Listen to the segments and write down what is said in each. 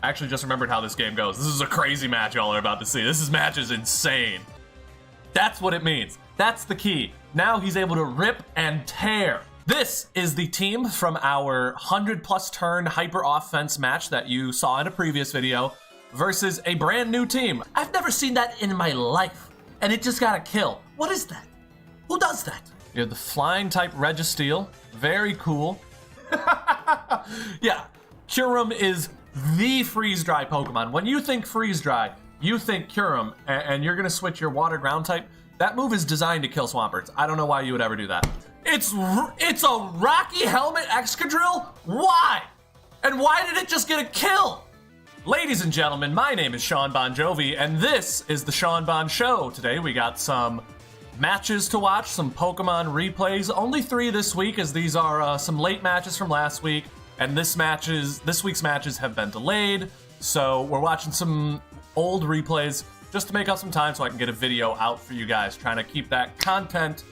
I actually just remembered how this game goes. This is a crazy match y'all are about to see. This match is insane. That's what it means. That's the key. Now he's able to rip and tear. This is the team from our 100+ turn hyper offense match that you saw in a previous video versus a brand new team. I've never seen that in my life, and it just got a kill. What is that? Who does that? You have the flying type Registeel. Very cool. Yeah, Kyurem is the freeze-dry Pokemon. When you think freeze-dry, you think Kyurem, and you're gonna switch your water ground type. That move is designed to kill Swamperts. I don't know why you would ever do that. It's a Rocky Helmet Excadrill? Why? And why did it just get a kill? Ladies and gentlemen, my name is SeanBonJoviii, and this is the SeanBon Show. Today we got some matches to watch, some Pokemon replays. Only 3 this week, as these are some late matches from last week, and this week's matches have been delayed. So we're watching some old replays just to make up some time so I can get a video out for you guys, trying to keep that content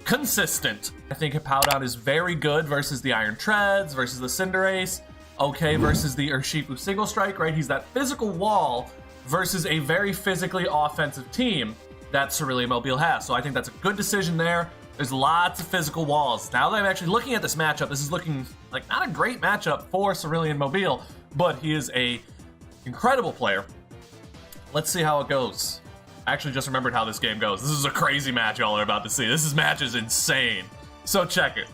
consistent. I think Hippowdon is very good versus the Iron Treads, versus the Cinderace. Okay versus the Urshifu Single Strike, right? He's that physical wall versus a very physically offensive team that Cerulean Mobile has. So I think that's a good decision there. There's lots of physical walls. Now that I'm actually looking at this matchup, this is looking like not a great matchup for Cerulean Mobile, but he is a incredible player. Let's see how it goes. I actually just remembered how this game goes. This is a crazy match y'all are about to see. This match is insane. So check it.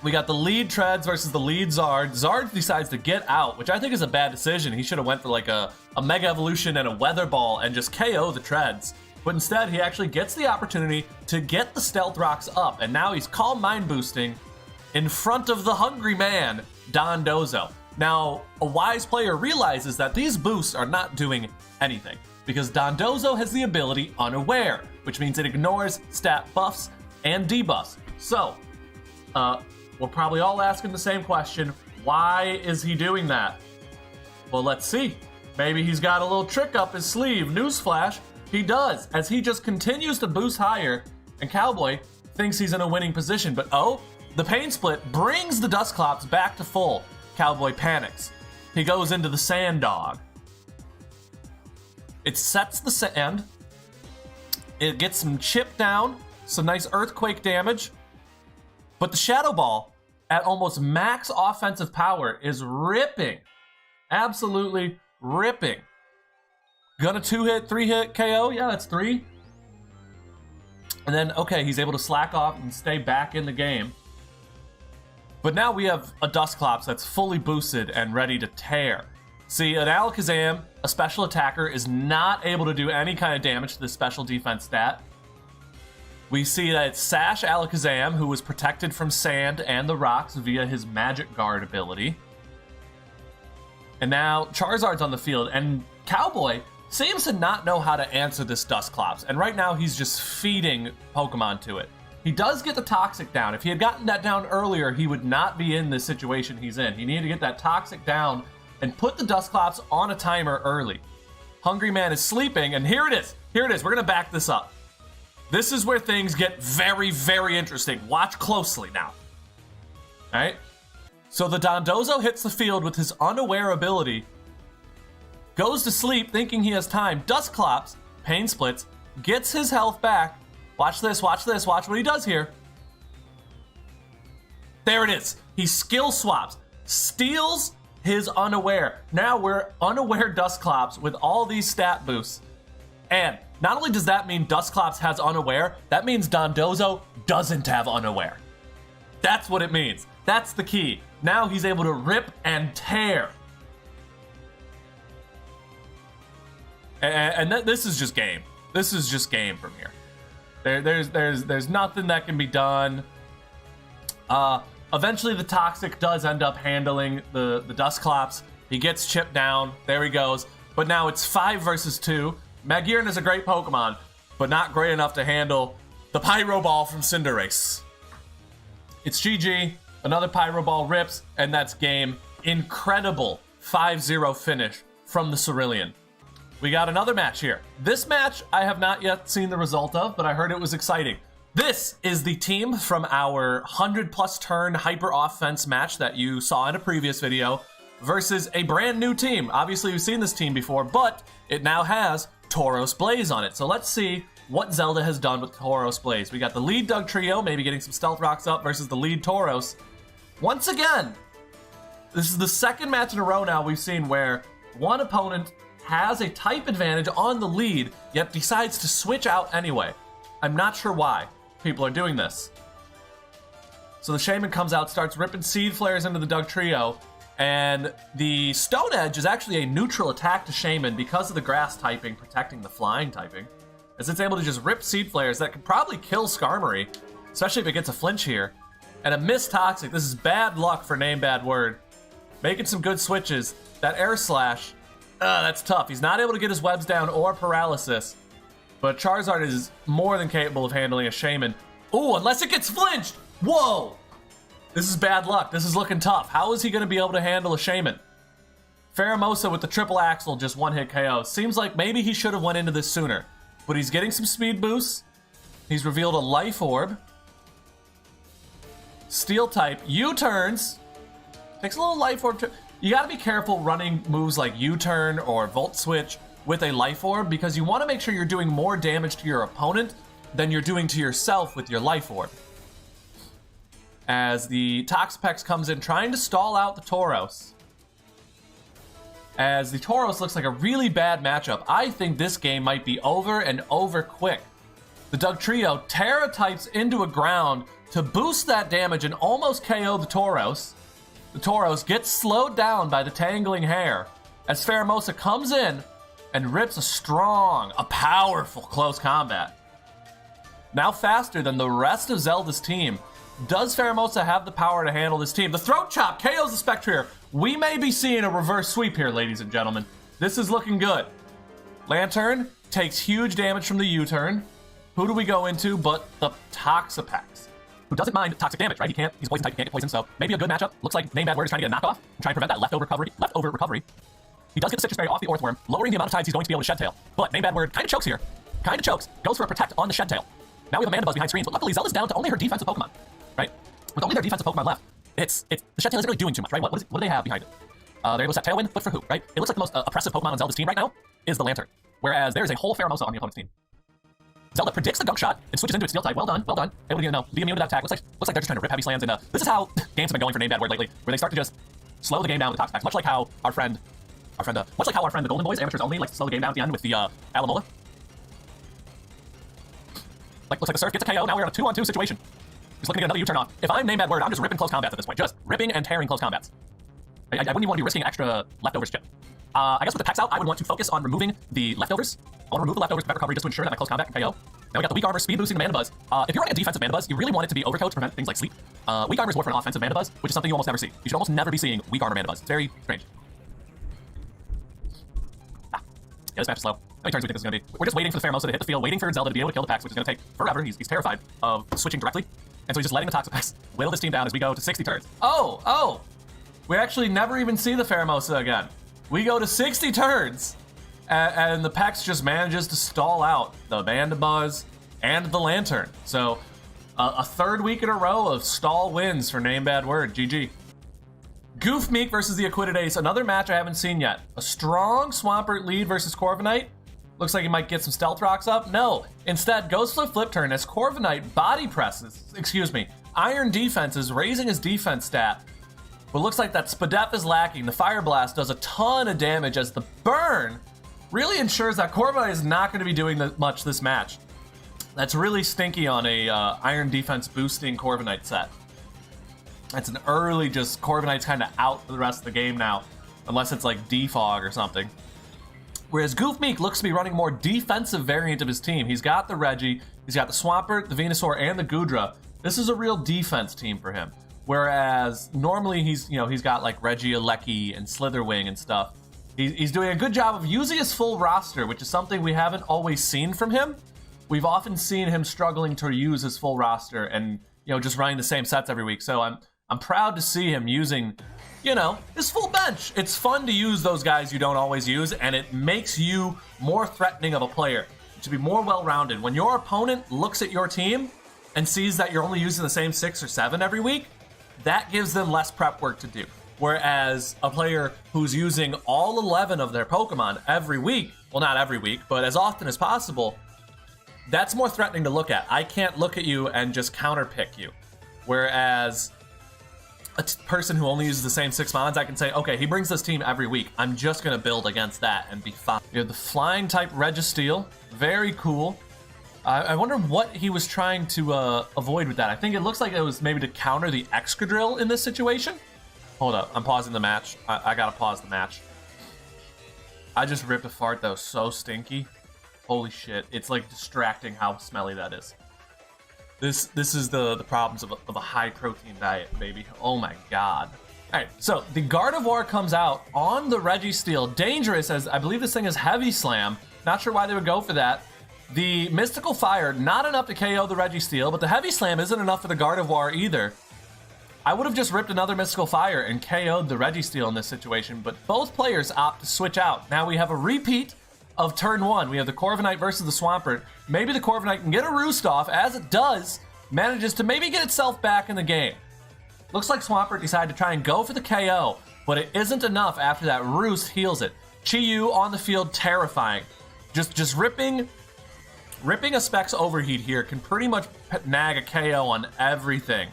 We got the lead Treads versus the lead Zard. Zard decides to get out, which I think is a bad decision. He should have went for like a Mega Evolution and a Weather Ball and just KO the Treads. But instead, he actually gets the opportunity to get the Stealth Rocks up, and now he's Calm Mind boosting in front of the hungry man, Dondozo. Now, a wise player realizes that these boosts are not doing anything, because Dondozo has the ability Unaware, which means it ignores stat buffs and debuffs. So, we're probably all asking the same question, why is he doing that? Well, let's see. Maybe he's got a little trick up his sleeve. Newsflash, he does, as he just continues to boost higher, and Cowboy thinks he's in a winning position, but oh, the Pain Split brings the Dusclops back to full. Cowboy panics. He goes into the Sand Dog. It sets the sand. It gets some chip down, some nice earthquake damage, but the Shadow Ball at almost max offensive power is ripping. Absolutely ripping. Gonna 2-hit, 3-hit KO. Yeah, that's 3. And then, okay, he's able to slack off and stay back in the game. But now we have a Dusclops that's fully boosted and ready to tear. See, an Alakazam, a special attacker, is not able to do any kind of damage to the special defense stat. We see that it's Sash Alakazam, who was protected from sand and the rocks via his Magic Guard ability. And now Charizard's on the field, and Cowboy seems to not know how to answer this Dusclops, and right now he's just feeding Pokemon to it. He does get the Toxic down. If he had gotten that down earlier, he would not be in the situation he's in. He needed to get that Toxic down and put the Dusclops on a timer early. Hungry Man is sleeping, and here it is. Here it is. We're going to back this up. This is where things get very, very interesting. Watch closely now. All right? So the Dondozo hits the field with his Unaware ability, goes to sleep thinking he has time, Dusclops, Pain Splits, gets his health back. Watch this, watch this, watch what he does here. There it is. He skill swaps, steals his Unaware. Now we're Unaware Dusclops with all these stat boosts. And not only does that mean Dusclops has Unaware, that means Dondozo doesn't have Unaware. That's what it means. That's the key. Now he's able to rip and tear. And this is just game. This is just game from here. There's nothing that can be done. Eventually the Toxic does end up handling the Dusclops. He gets chipped down. There he goes. But now it's 5 versus 2. Magiran is a great Pokemon, but not great enough to handle the Pyro Ball from Cinderace. It's GG. Another Pyro Ball rips, and that's game. Incredible 5-0 finish from the Cerulean. We got another match here. This match I have not yet seen the result of, but I heard it was exciting. This is the team from our 100+ turn hyper offense match that you saw in a previous video versus a brand new team. Obviously, we've seen this team before, but it now has Tauros Blaze on it. So let's see what Zelda has done with Tauros Blaze. We got the lead Doug trio, maybe getting some stealth rocks up versus the lead Tauros. Once again, this is the second match in a row now we've seen where one opponent has a type advantage on the lead, yet decides to switch out anyway. I'm not sure why people are doing this. So the Shaman comes out, starts ripping Seed Flares into the Doug trio, and the Stone Edge is actually a neutral attack to Shaman because of the grass typing protecting the flying typing, as it's able to just rip Seed Flares that could probably kill Skarmory, especially if it gets a flinch here. And a Miss Toxic. This is bad luck for Name Bad Word. Making some good switches. That Air Slash, that's tough. He's not able to get his webs down or paralysis, but Charizard is more than capable of handling a Shaman. Ooh, unless it gets flinched! Whoa! This is bad luck. This is looking tough. How is he going to be able to handle a Shaman? Pheromosa with the triple axle, just one-hit KO. Seems like maybe he should have went into this sooner, but he's getting some speed boosts. He's revealed a Life Orb. Steel type, U-turns. Takes a little Life Orb. You gotta be careful running moves like U-turn or Volt Switch with a Life Orb because you want to make sure you're doing more damage to your opponent than you're doing to yourself with your Life Orb. As the Toxapex comes in trying to stall out the Tauros. As the Tauros looks like a really bad matchup, I think this game might be over and over quick. The Doug trio Terra types into a ground to boost that damage and almost KO the Tauros. The Tauros gets slowed down by the Tangling Hair as Pheromosa comes in and rips a powerful close combat. Now faster than the rest of Zelda's team. Does Pheromosa have the power to handle this team? The Throat Chop KOs the Spectrier. We may be seeing a reverse sweep here, ladies and gentlemen. This is looking good. Lantern takes huge damage from the U-turn. Who do we go into but the Toxapex, who doesn't mind toxic damage, right? He's poison type, he can't get poisoned, so maybe a good matchup. Looks like Name Bad Word is trying to get a knockoff and try and prevent that leftover recovery. He does get the Citrus Berry off the Orthworm, lowering the amount of times he's going to be able to Shed Tail. But Name Bad Word kind of chokes here. Goes for a Protect on the Shed Tail. Now we have Amanda Buzz behind screens, but luckily Zelda's down to only her defensive Pokemon, right? With only their defensive Pokemon left, the Shed Tail isn't really doing too much, right? What do they have behind it? They're able to set Tailwind, but for who, right? It looks like the most oppressive Pokemon on Zelda's team right now is the Lantern, whereas there's a whole Pheromosa on the opponent's team. Zelda predicts the Gunk Shot and switches into its Steel type. Well done. Able to be immune to that attack. Looks like they're just trying to rip heavy slams, and this is how games have been going for Name Bad Word lately, where they start to just slow the game down with Toxapex, much like how our friend the Golden Boys, amateurs only, likes to slow the game down at the end with the Alamola. Looks like the Surf gets a KO. Now we're in a 2-on-2 situation. He's looking to get another U-turn off. If I'm Name Bad Word, I'm just ripping close combats at this point. Just ripping and tearing close combats. I wouldn't even want to be risking extra leftovers chip. I guess with the Pex out, I would want to focus on removing the leftovers. I want to remove the leftovers to prevent recovery just to ensure that my close combat can KO. Now we got the Weak Armor speed boosting Mana Buzz. If you're running a defensive Mana Buzz, you really want it to be overcoat to prevent things like sleep. Weak Armor is more for an offensive Mana Buzz, which is something you almost never see. You should almost never be seeing Weak Armor Mana Buzz. It's very strange. Yeah, this match is slow. How many turns do we think this is going to be? We're just waiting for the Pheromosa to hit the field, waiting for Zelda to be able to kill the Pex, which is going to take forever. He's terrified of switching directly. And so he's just letting the Toxapex whittle this team down as we go to 60 turns. Oh! We actually never even see the Pheromosa again. We go to 60 turns, and the Pex just manages to stall out the Mandibuzz and the Lantern. So a third week in a row of stall wins for Name Bad Word. GG. Goof Meek versus the Acquitted Ace. Another match I haven't seen yet. A strong Swampert lead versus Corviknight. Looks like he might get some Stealth Rocks up. No, instead goes for a flip turn as Corviknight Iron Defenses, raising his defense stat. But looks like that Spadef is lacking. The Fire Blast does a ton of damage as the burn really ensures that Corviknight is not going to be doing much this match. That's really stinky on a Iron Defense boosting Corviknight set. That's an early just Corviknight's kind of out for the rest of the game now, unless it's like Defog or something. Whereas Goof Meek looks to be running a more defensive variant of his team. He's got the Reggie, he's got the Swampert, the Venusaur, and the Goodra. This is a real defense team for him. Whereas normally he's got like Regieleki and Slitherwing and stuff. He's doing a good job of using his full roster, which is something we haven't always seen from him. We've often seen him struggling to use his full roster and just running the same sets every week. So I'm proud to see him using his full bench. It's fun to use those guys you don't always use, and it makes you more threatening of a player, to be more well-rounded. When your opponent looks at your team and sees that you're only using the same 6 or 7 every week, that gives them less prep work to do. Whereas a player who's using all 11 of their Pokemon every week, well, not every week, but as often as possible, that's more threatening to look at. I can't look at you and just counterpick you. Whereas a person who only uses the same 6 mons, I can say, okay, he brings this team every week. I'm just going to build against that and be fine. You have the flying type Registeel. Very cool. I wonder what he was trying to avoid with that. I think it looks like it was maybe to counter the Excadrill in this situation. Hold up, I'm pausing the match. I gotta pause the match. I just ripped a fart that was so stinky. Holy shit, it's like distracting how smelly that is. This is the problems of a high protein diet, baby. Oh my god. Alright, so the Gardevoir comes out on the Registeel. Dangerous, as I believe this thing is Heavy Slam. Not sure why they would go for that. The Mystical Fire, not enough to KO the Registeel, but the Heavy Slam isn't enough for the Gardevoir either. I would have just ripped another Mystical Fire and KO'd the Registeel in this situation, but both players opt to switch out. Now we have a repeat of turn 1. We have the Corviknight versus the Swampert. Maybe the Corviknight can get a Roost off, as it does, manages to maybe get itself back in the game. Looks like Swampert decided to try and go for the KO, but it isn't enough after that Roost heals it. Chi-Yu on the field, terrifying. Just ripping a Specs Overheat here can pretty much nag a KO on everything.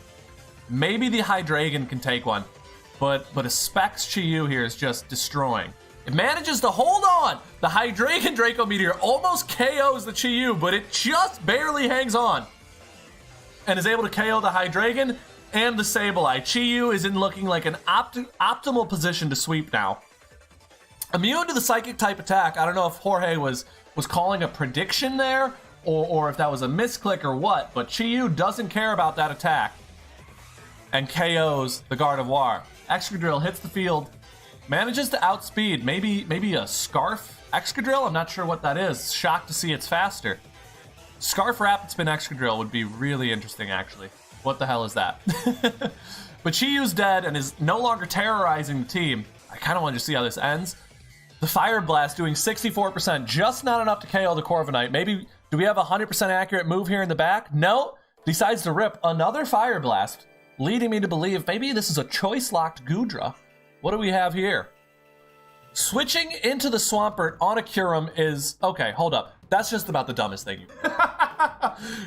Maybe the Hydreigon can take one, but a Specs Chi-Yu here is just destroying. It manages to hold on. The Hydreigon Draco Meteor almost KOs the Chi-Yu, but it just barely hangs on and is able to KO the Hydreigon and the Sableye. Chi-Yu is in looking like an optimal position to sweep now. Immune to the Psychic type attack. I don't know if Jorge was calling a prediction there or if that was a misclick or what, but Chi-Yu doesn't care about that attack and KOs the Gardevoir. Excadrill hits the field, manages to outspeed, maybe a Scarf Excadrill? I'm not sure what that is. Shocked to see it's faster. Scarf Rapid Spin Excadrill would be really interesting, actually. What the hell is that? But Chi-Yu's dead and is no longer terrorizing the team. I kind of want to see how this ends. The Fire Blast doing 64%, just not enough to KO the Corviknight. Maybe, do we have a 100% accurate move here in the back? No, decides to rip another Fire Blast, leading me to believe maybe this is a choice-locked Goodra. What do we have here? Switching into the Swampert on a Kyurem is, okay, hold up. That's just about the dumbest thing.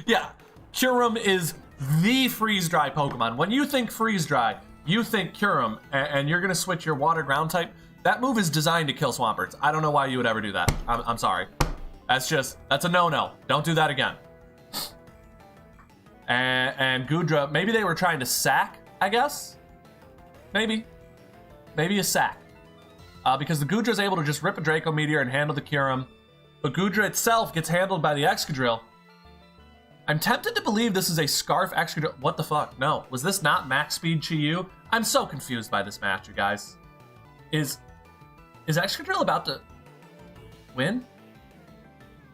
Yeah, Kyurem is the freeze-dry Pokemon. When you think freeze-dry, you think Kyurem, and you're gonna switch your water ground type. That move is designed to kill Swamperts. I don't know why you would ever do that. I'm sorry. That's a no-no. Don't do that again. And Goodra, maybe they were trying to sack, I guess? Maybe a sack. Because the Goodra's able to just rip a Draco Meteor and handle the Kyurem. But Goodra itself gets handled by the Excadrill. I'm tempted to believe this is a Scarf Excadrill. What the fuck? No. Was this not max speed Chi-Yu? I'm so confused by this match, you guys. Is Excadrill about to win?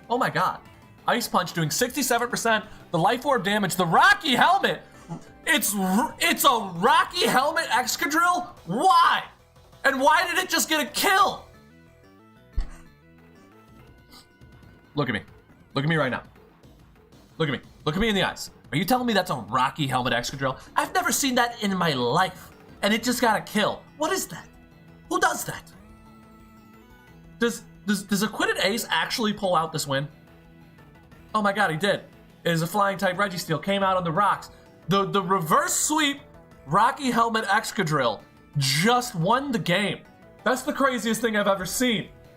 Oh my god. Ice Punch doing 67%. The Life Orb damage. The Rocky Helmet. It's a Rocky Helmet Excadrill? Why? And why did it just get a kill? Look at me. Look at me right now. Look at me. Look at me in the eyes. Are you telling me that's a Rocky Helmet Excadrill? I've never seen that in my life. And it just got a kill. What is that? Who does that? Does Acquitted Ace actually pull out this win? Oh my god, he did. It is a flying type Registeel, came out on the rocks. The reverse sweep Rocky Helmet Excadrill just won the game. That's the craziest thing I've ever seen.